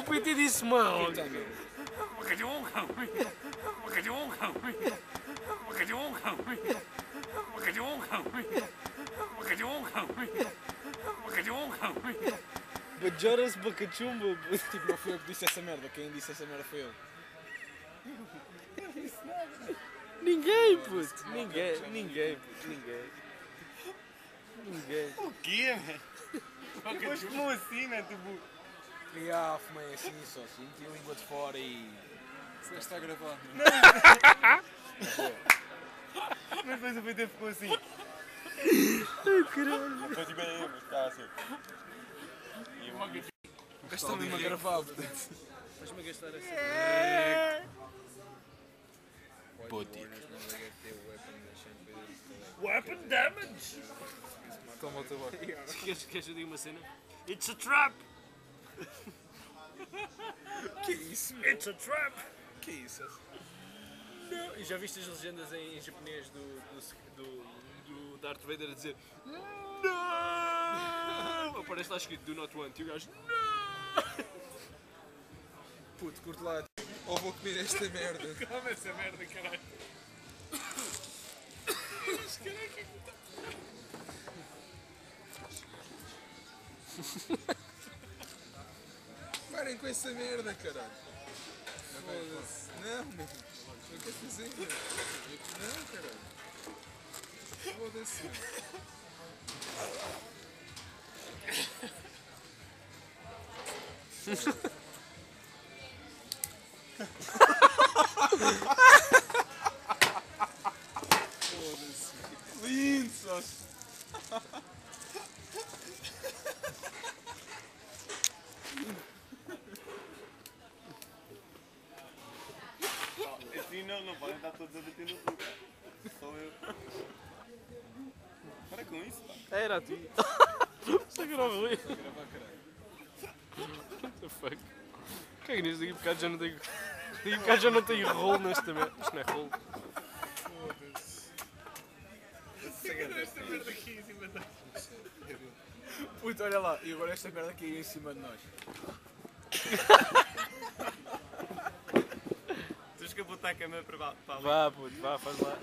PT disse mal. Bajoras Bacachumba. Tipo, não foi eu que disse essa merda. Quem disse essa merda foi eu. Ninguém, puto. Ninguém. O quê, man? Depois fumou assim, né? Tipo... Fumei assim, só assim. Meti a língua de fora e... Se está a gravar. Mas depois o PT ficou assim. Ai, caralho. Foi tipo aí, mas está assim. E eu... Está mesmo a gravar, portanto. Vais-me gastar essa. Puti. Weapon damage! Toma o tabaco. Queres que eu diga uma cena? It's a trap! Que isso, meu? It's a trap! Que isso? Não. E já viste as legendas em japonês do Darth Vader a dizer não! Aparece lá escrito do not want e o gajo Puto, curto lá. Ou vou comer esta merda. come essa merda, caralho! Parem com essa merda, caralho. Foda-se. Não, meu. Não quer fazer, meu. Não, caralho. Foda-se. Foda-se. Lindo, só. Assim não podem estar todos a bater no cu. Só eu. Para com isso, pá. Era a ti! Está grave ali! Está a gravar, caralho. What the fuck? O que é que nisso? Daqui a bocado já não tenho. Daqui a bocado já não tenho rolo nesta merda. Isto não é rolo. Esta merda aqui em cima de nós. Puto, olha lá. E agora esta merda aqui em cima de nós. Tens que botar a câmera para ali. Vá, puto, vá, faz lá.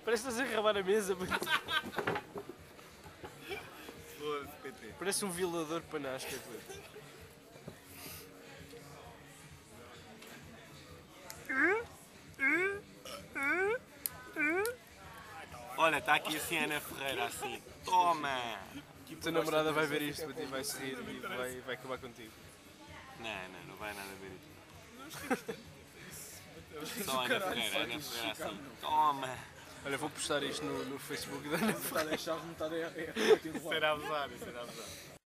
Parece que estás a gravar a mesa, puto. Foda-se, PT. Parece um violador panasca, puto. Olha, está aqui assim a Ana Ferreira, assim. Toma! A tua namorada vai ver isto, puto, e vai se rir e vai acabar contigo. Não vai nada ver isso. Só a Ana Ferreira assim. Toma! Olha, vou postar isto no Facebook da Ana Está a deixar vontade a Será abusar, será abusar.